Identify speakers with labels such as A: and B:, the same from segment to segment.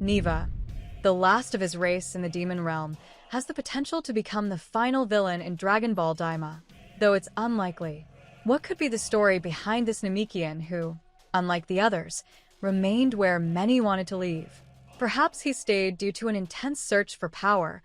A: Neva, the last of his race in the demon realm, has the potential to become the final villain in Dragon Ball Daima, though it's unlikely. What could be the story behind this Namekian who, unlike the others, remained where many wanted to leave? Perhaps he stayed due to an intense search for power,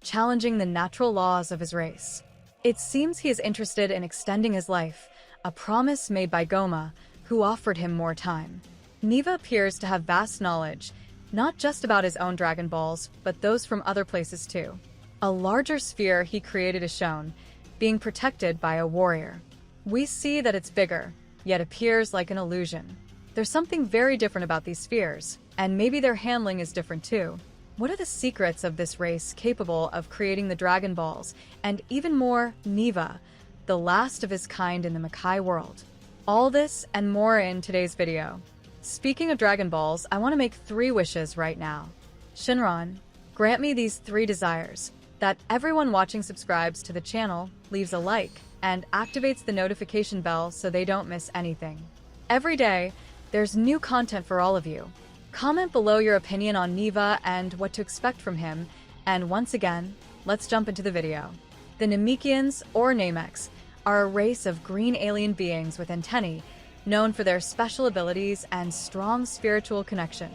A: challenging the natural laws of his race. It seems he is interested in extending his life, a promise made by Goma, who offered him more time. Neva appears to have vast knowledge, not just about his own Dragon Balls, but those from other places too. A larger sphere he created is shown, being protected by a warrior. We see that it's bigger, yet appears like an illusion. There's something very different about these spheres, and maybe their handling is different too. What are the secrets of this race capable of creating the Dragon Balls, and even more, Neva, the last of his kind in the Makai world? All this and more in today's video. Speaking of Dragon Balls, I want to make 3 wishes right now. Shinron, grant me these 3 desires: that everyone watching subscribes to the channel, leaves a like, and activates the notification bell so they don't miss anything. Every day, there's new content for all of you. Comment below your opinion on Neva and what to expect from him, and once again, let's jump into the video. The Namekians, or Namex, are a race of green alien beings with antennae, known for their special abilities and strong spiritual connection.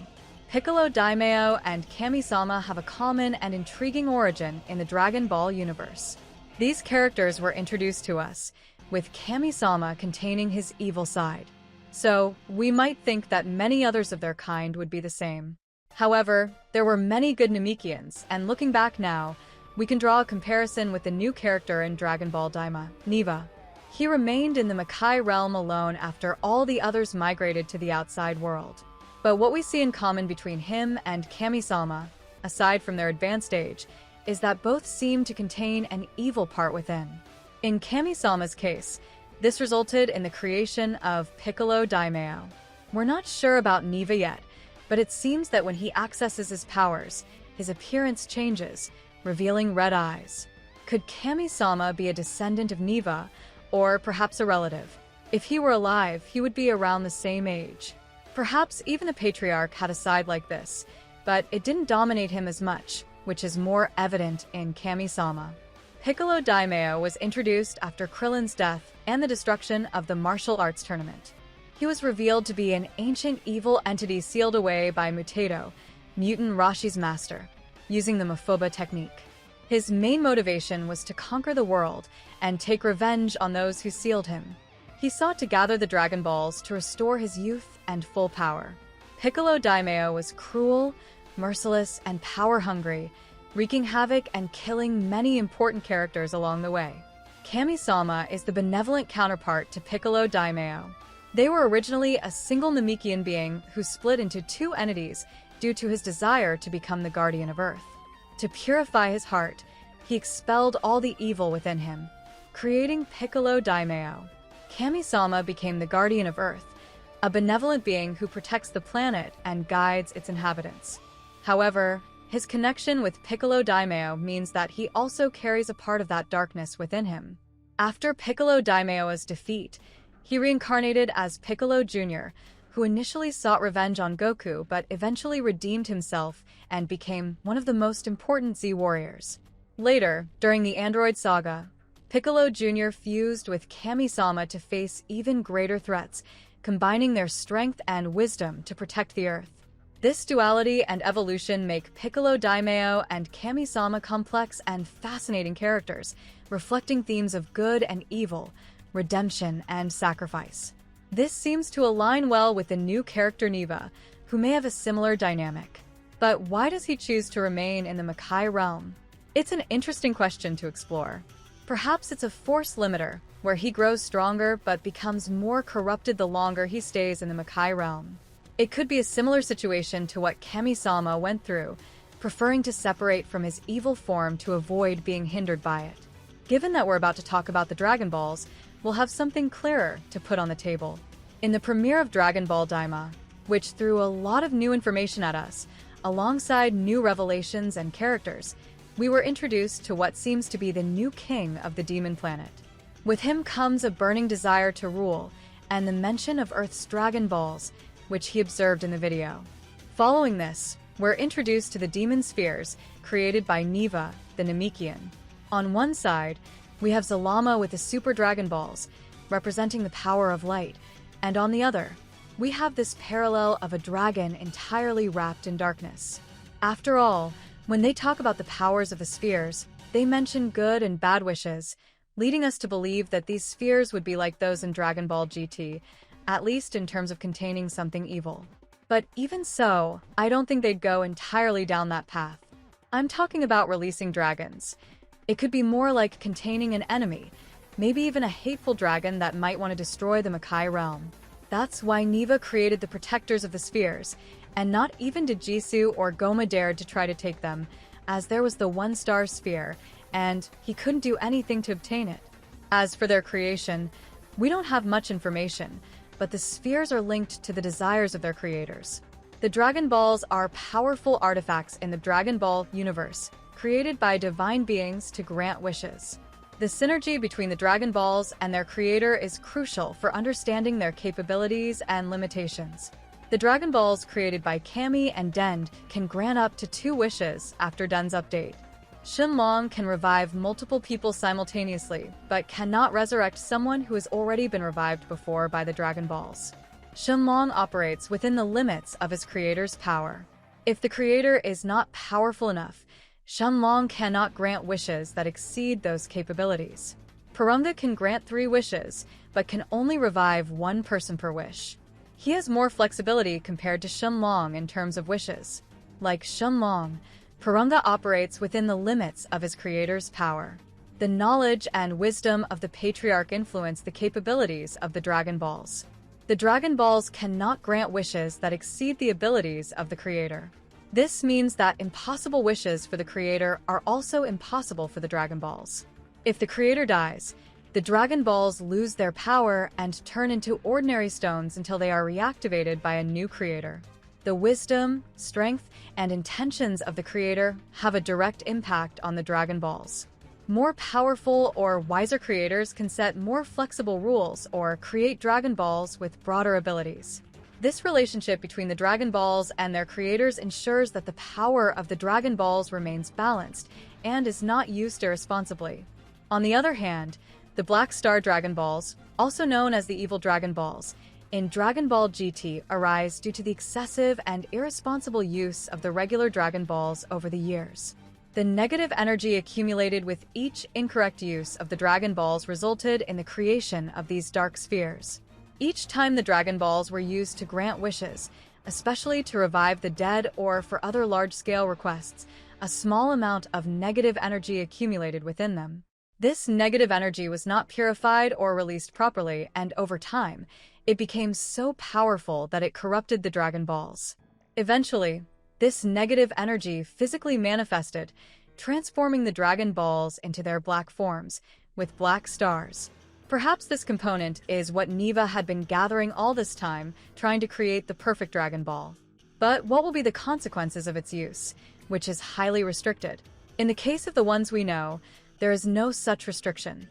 A: Piccolo Daimao and Kami-sama have a common and intriguing origin in the Dragon Ball universe. These characters were introduced to us, with Kami-sama containing his evil side. So, we might think that many others of their kind would be the same. However, there were many good Namekians, and looking back now, we can draw a comparison with the new character in Dragon Ball Daima, Neva. He remained in the Makai realm alone after all the others migrated to the outside world. But what we see in common between him and Kami-sama, aside from their advanced age, is that both seem to contain an evil part within. In Kami-sama's case, this resulted in the creation of Piccolo Daimao. We're not sure about Neva yet, but it seems that when he accesses his powers, his appearance changes, revealing red eyes. Could Kami-sama be a descendant of Neva, or perhaps a relative? If he were alive, he would be around the same age. Perhaps even the Patriarch had a side like this, but it didn't dominate him as much, which is more evident in Kami-sama. Piccolo Daimao was introduced after Krillin's death and the destruction of the martial arts tournament. He was revealed to be an ancient evil entity sealed away by Mutato, mutant Rashi's master, using the Mafoba technique. His main motivation was to conquer the world and take revenge on those who sealed him. He sought to gather the Dragon Balls to restore his youth and full power. Piccolo Daimao was cruel, merciless, and power-hungry, wreaking havoc and killing many important characters along the way. Kami-sama is the benevolent counterpart to Piccolo Daimao. They were originally a single Namekian being who split into 2 entities due to his desire to become the Guardian of Earth. To purify his heart, he expelled all the evil within him, creating Piccolo Daimao. Kami-sama became the Guardian of Earth, a benevolent being who protects the planet and guides its inhabitants. However, his connection with Piccolo Daimao means that he also carries a part of that darkness within him. After Piccolo Daimao's defeat, he reincarnated as Piccolo Jr., who initially sought revenge on Goku but eventually redeemed himself and became one of the most important Z warriors. Later, during the Android Saga, Piccolo Jr. fused with Kami-sama to face even greater threats, combining their strength and wisdom to protect the Earth. This duality and evolution make Piccolo Daimao and Kami-sama complex and fascinating characters, reflecting themes of good and evil, redemption and sacrifice. This seems to align well with the new character Neva, who may have a similar dynamic. But why does he choose to remain in the Makai realm? It's an interesting question to explore. Perhaps it's a force limiter, where he grows stronger but becomes more corrupted the longer he stays in the Makai realm. It could be a similar situation to what Kami-sama went through, preferring to separate from his evil form to avoid being hindered by it. Given that we're about to talk about the Dragon Balls, we'll have something clearer to put on the table. In the premiere of Dragon Ball Daima, which threw a lot of new information at us, alongside new revelations and characters, we were introduced to what seems to be the new king of the demon planet. With him comes a burning desire to rule, and the mention of Earth's Dragon Balls, which he observed in the video. Following this, We're introduced to the demon spheres created by Neva, the Namekian. On one side, we have Zalama with the Super Dragon Balls, representing the power of light, and on the other, we have this parallel of a dragon entirely wrapped in darkness. After all, when they talk about the powers of the spheres, they mention good and bad wishes, leading us to believe that these spheres would be like those in Dragon Ball GT, at least in terms of containing something evil. But even so, I don't think they'd go entirely down that path. I'm talking about releasing dragons. It could be more like containing an enemy, maybe even a hateful dragon that might want to destroy the Makai realm. That's why Neva created the protectors of the spheres, and not even did Jisoo or Goma dared to try to take them, as there was the one-star sphere, and he couldn't do anything to obtain it. As for their creation, we don't have much information, but the spheres are linked to the desires of their creators. The Dragon Balls are powerful artifacts in the Dragon Ball universe, created by divine beings to grant wishes. The synergy between the Dragon Balls and their creator is crucial for understanding their capabilities and limitations. The Dragon Balls created by Kami and Dend can grant up to 2 wishes after Den's update. Shenlong can revive multiple people simultaneously, but cannot resurrect someone who has already been revived before by the Dragon Balls. Shenlong operates within the limits of his creator's power. If the creator is not powerful enough, Shenlong cannot grant wishes that exceed those capabilities. Porunga can grant 3 wishes, but can only revive 1 person per wish. He has more flexibility compared to Shenlong in terms of wishes. Like Shenlong, Porunga operates within the limits of his creator's power. The knowledge and wisdom of the Patriarch influence the capabilities of the Dragon Balls. The Dragon Balls cannot grant wishes that exceed the abilities of the creator. This means that impossible wishes for the creator are also impossible for the Dragon Balls. If the creator dies, the Dragon Balls lose their power and turn into ordinary stones until they are reactivated by a new creator. The wisdom, strength, and intentions of the creator have a direct impact on the Dragon Balls. More powerful or wiser creators can set more flexible rules or create Dragon Balls with broader abilities. This relationship between the Dragon Balls and their creators ensures that the power of the Dragon Balls remains balanced and is not used irresponsibly. On the other hand, the Black Star Dragon Balls, also known as the Evil Dragon Balls, in Dragon Ball GT arise due to the excessive and irresponsible use of the regular Dragon Balls over the years. The negative energy accumulated with each incorrect use of the Dragon Balls resulted in the creation of these dark spheres. Each time the Dragon Balls were used to grant wishes, especially to revive the dead or for other large-scale requests, a small amount of negative energy accumulated within them. This negative energy was not purified or released properly, and over time, it became so powerful that it corrupted the Dragon Balls. Eventually, this negative energy physically manifested, transforming the Dragon Balls into their black forms, with black stars. Perhaps this component is what Neva had been gathering all this time, trying to create the perfect Dragon Ball. But what will be the consequences of its use, which is highly restricted? In the case of the ones we know, there is no such restriction.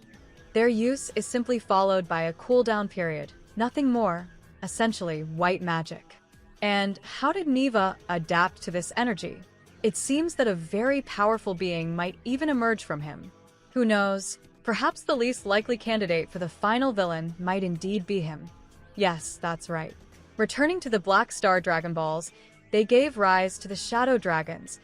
A: Their use is simply followed by a cooldown period, nothing more, essentially white magic. And how did Neva adapt to this energy? It seems that a very powerful being might even emerge from him. Who knows? Perhaps the least likely candidate for the final villain might indeed be him. Yes, that's right. Returning to the Black Star Dragon Balls, they gave rise to the Shadow Dragons,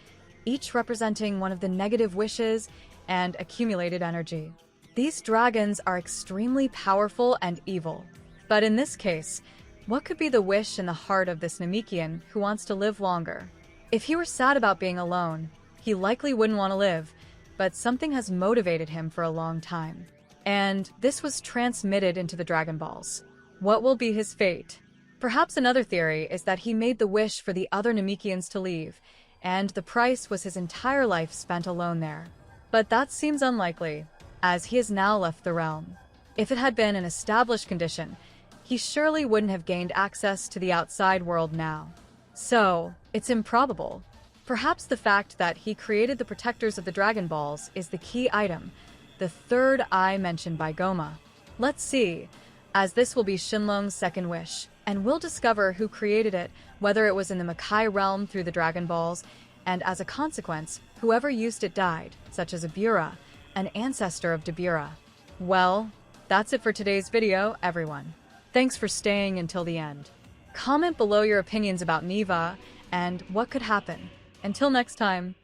A: each representing one of the negative wishes and accumulated energy. These dragons are extremely powerful and evil. But in this case, what could be the wish in the heart of this Namekian who wants to live longer? If he were sad about being alone, he likely wouldn't want to live, but something has motivated him for a long time. And this was transmitted into the Dragon Balls. What will be his fate? Perhaps another theory is that he made the wish for the other Namekians to leave, and the price was his entire life spent alone there. But that seems unlikely, as he has now left the realm. If it had been an established condition, he surely wouldn't have gained access to the outside world now. So, it's improbable. Perhaps the fact that he created the protectors of the Dragon Balls is the key item, the third eye mentioned by Goma. Let's see, as this will be Shenlong's second wish. And we'll discover who created it, whether it was in the Makai realm through the Dragon Balls, and as a consequence, whoever used it died, such as Abura, an ancestor of Dabura. Well, that's it for today's video, everyone. Thanks for staying until the end. Comment below your opinions about Neva and what could happen. Until next time.